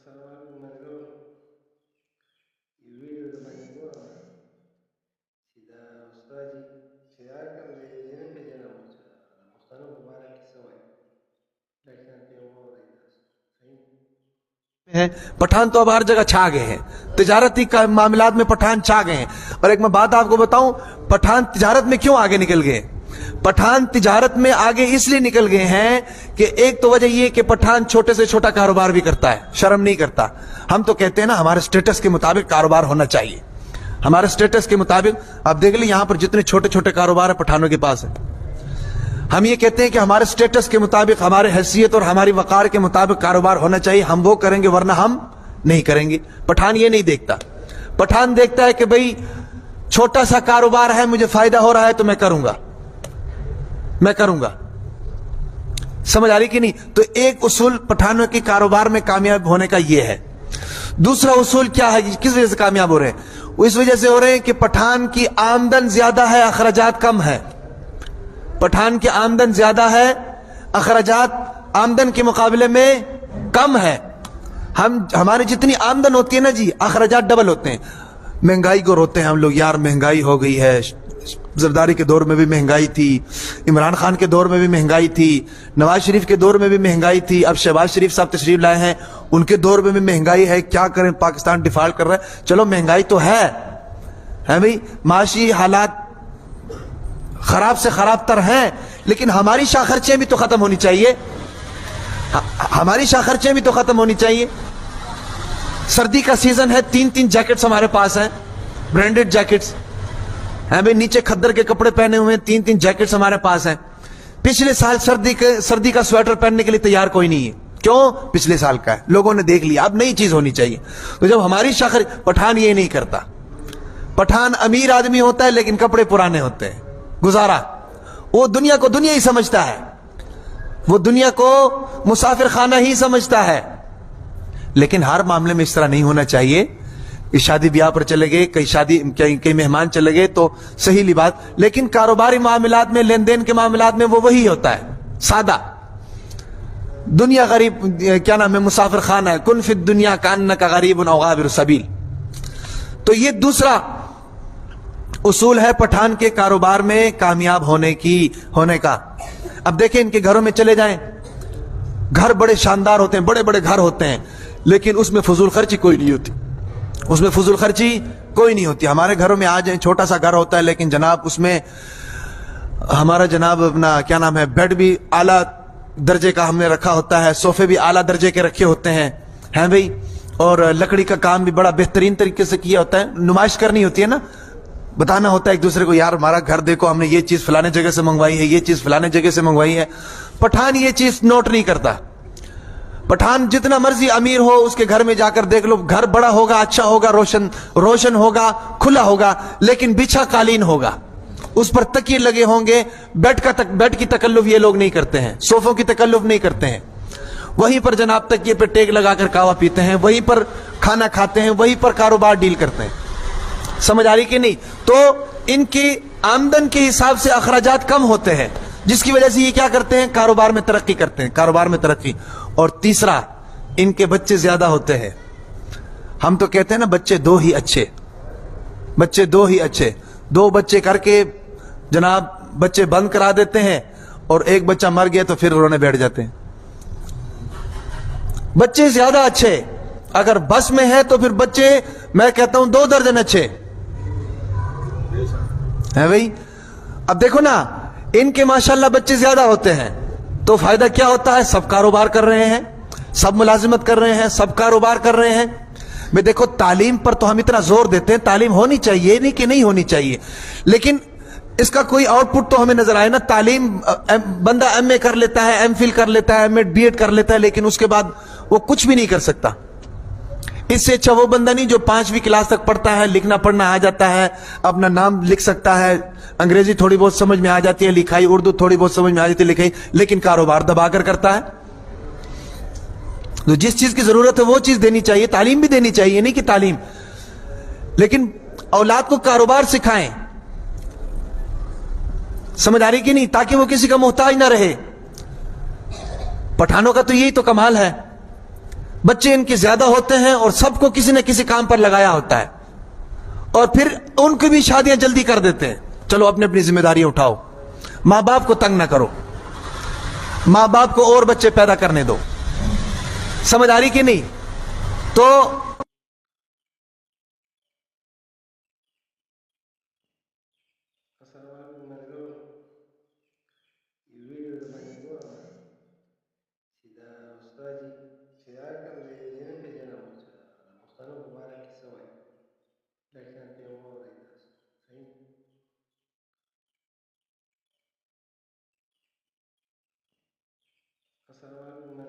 Assalamualaikum warahmatullahi wabarakatuh. ఈ వీడియోలో మనకు सीधा उस्ताद जी शहर का जन्म पे जन्म मुख्तलिफ मुबारक किस्सा लेकिन के वो सही है। पठान तो अब हर जगह छा गए हैं, तिजारती का मामलात में पठान छा गए हैं। और एक मैं बात आपको बताऊं, पठान तिजारत में क्यों आगे निकल गए? पठान तिजारत में आगे इसलिए निकल गए हैं कि एक तो वजह ये कि पठान छोटे से छोटा कारोबार भी करता है, शर्म नहीं करता। हम तो कहते हैं ना हमारे स्टेटस के मुताबिक कारोबार होना चाहिए, हमारे स्टेटस के मुताबिक। आप देख लीजिए यहां पर जितने छोटे छोटे कारोबार है पठानों के पास है। हम ये कहते हैं कि हमारे स्टेटस के मुताबिक, हमारे हैसियत और हमारी वकार के मुताबिक कारोबार होना चाहिए, हम वो करेंगे वरना हम नहीं करेंगे। पठान ये नहीं देखता। पठान देखता है कि भाई छोटा सा कारोबार है, मुझे फायदा हो रहा है तो मैं करूंगा। समझ आ रही कि नहीं? तो एक उसूल पठानों के कारोबार में कामयाब होने का ये है। दूसरा उसूल क्या है, किस वजह से कामयाब हो रहे हैं? इस वजह से हो रहे हैं कि पठान की आमदन ज्यादा है, अखराजात कम है। पठान की आमदन ज्यादा है, अखराजात आमदन के मुकाबले में कम है। हमारी जितनी आमदन होती है ना जी, अखराजात डबल होते हैं। महंगाई को रोते हैं हम लोग, यार महंगाई हो गई है। जरदारी के दौर में भी महंगाई थी, इमरान खान के दौर में भी महंगाई थी, नवाज शरीफ के दौर में भी महंगाई थी, अब शहबाज शरीफ साहब तशरीफ लाए हैं, उनके दौर में भी महंगाई है। क्या करें, पाकिस्तान डिफॉल्ट कर रहा है। चलो महंगाई तो है भाई, माशी हालात खराब से खराब तर हैं, लेकिन हमारी शाह खर्चे भी तो खत्म होनी चाहिए। हमारी शाह खर्चे भी तो खत्म होनी चाहिए। सर्दी का सीजन है, 3-3 जैकेट्स हमारे पास हैं, ब्रांडेड जैकेट्स हैं भाई। नीचे खद्दर के कपड़े पहने हुए हैं, 3-3 जैकेट्स हमारे पास हैं। पिछले साल सर्दी का स्वेटर पहनने के लिए तैयार कोई नहीं है। क्यों? पिछले साल का है, लोगों ने देख लिया, अब नई चीज होनी चाहिए। तो जब हमारी शाह, पठान ये नहीं करता। पठान अमीर आदमी होता है लेकिन कपड़े पुराने होते हैं, गुजारा। वो दुनिया को दुनिया ही समझता है, वो दुनिया को मुसाफिर खाना ही समझता है। लेकिन हर मामले में इस तरह नहीं होना चाहिए कि शादी ब्याह पर चले गए, कई मेहमान चले गए तो सही ली बात, लेकिन कारोबारी मामलात में, लेन देन के मामलात में वो वही होता है, सादा। दुनिया गरीब, क्या नाम है, मुसाफिर खाना है। कुन फिद दुनिया कान्ना का गरीब औ गाबिर सबील। तो ये दूसरा उसूल है पठान के कारोबार में कामयाब होने का। अब देखें इनके घरों में चले जाएं, घर बड़े शानदार होते हैं, बड़े बड़े घर होते हैं, लेकिन उसमें फजूल खर्ची कोई नहीं होती, उसमें फजूल खर्ची कोई नहीं होती। हमारे घरों में आ जाए, छोटा सा घर होता है लेकिन जनाब उसमें हमारा जनाब अपना क्या नाम है, बेड भी आला दर्जे का हमने रखा होता है, सोफे भी आला दर्जे के रखे होते हैं भाई, और लकड़ी का काम भी बड़ा बेहतरीन तरीके से किया होता है। नुमाइश करनी होती है ना, बताना होता है एक दूसरे को, यार हमारा घर देखो, हमने ये चीज फलाने जगह से मंगवाई है, ये चीज फलाने जगह से मंगवाई है। पठान ये चीज नोट नहीं करता। पठान जितना मर्जी अमीर हो, उसके घर में जाकर देख लो, घर बड़ा होगा, अच्छा होगा, रोशन होगा, खुला होगा, लेकिन बिछा कालीन होगा, उस पर तकिए लगे होंगे। बेड की तकल्लुफ ये लोग नहीं करते हैं, सोफों की तकल्लुफ नहीं करते हैं। वहीं पर जनाब तकिए पे टेक लगाकर कावा पीते हैं, वहीं पर खाना खाते हैं, वहीं पर कारोबार डील करते हैं। समझ आ रही कि नहीं? तो इनकी आमदन के हिसाब से अखराजात कम होते हैं, जिसकी वजह से ये क्या करते हैं, कारोबार में तरक्की करते हैं, कारोबार में तरक्की। और तीसरा, इनके बच्चे ज्यादा होते हैं। हम तो कहते हैं ना, बच्चे दो ही अच्छे, बच्चे दो ही अच्छे। 2 बच्चे करके जनाब बच्चे बंद करा देते हैं, और एक बच्चा मर गया तो फिर रोने बैठ जाते हैं। बच्चे ज्यादा अच्छे अगर बस में है तो फिर बच्चे, मैं कहता हूं 2 दर्जन अच्छे है भाई। अब देखो ना, इनके माशाल्लाह बच्चे ज्यादा होते हैं, तो फायदा क्या होता है, सब कारोबार कर रहे हैं, सब मुलाजिमत कर रहे हैं, सब कारोबार कर रहे हैं। मैं देखो, तालीम पर तो हम इतना जोर देते हैं, तालीम होनी चाहिए, नहीं कि नहीं होनी चाहिए, लेकिन इसका कोई आउटपुट तो हमें नजर आए ना। तालीम बंदा MA कर लेता है, MPhil कर लेता है, MA B.Ed कर लेता है, लेकिन उसके बाद वो कुछ भी नहीं कर सकता। इससे अच्छा वो बंदा नहीं जो 5वीं क्लास तक पढ़ता है, लिखना पढ़ना आ जाता है, अपना नाम लिख सकता है, अंग्रेजी थोड़ी बहुत समझ में आ जाती है लिखाई, उर्दू थोड़ी बहुत समझ में आ जाती है लिखाई, लेकिन कारोबार दबाकर करता है। तो जिस चीज की जरूरत है वो चीज देनी चाहिए, तालीम भी देनी चाहिए, नहीं कि तालीम, लेकिन औलाद को कारोबार सिखाएं। समझ आ रही कि नहीं? ताकि वो किसी का मोहताज ना रहे। पठानों का तो यही तो कमाल है, بچے ان کے زیادہ ہوتے ہیں اور سب کو کسی نہ کسی کام پر لگایا ہوتا ہے اور پھر ان کی بھی شادیاں جلدی کر دیتے ہیں. چلو اپنی اپنی ذمہ داریاں اٹھاؤ, ماں باپ کو تنگ نہ کرو, ماں باپ کو اور بچے پیدا کرنے دو. سمجھ آ رہی کہ نہیں؟ تو Assalamualaikum warahmatullahi. Il video domani sida ustazi shayarkan da yanin ka jana musa mustana mubarak sawai dakshan te wo raitas sai Assalamualaikum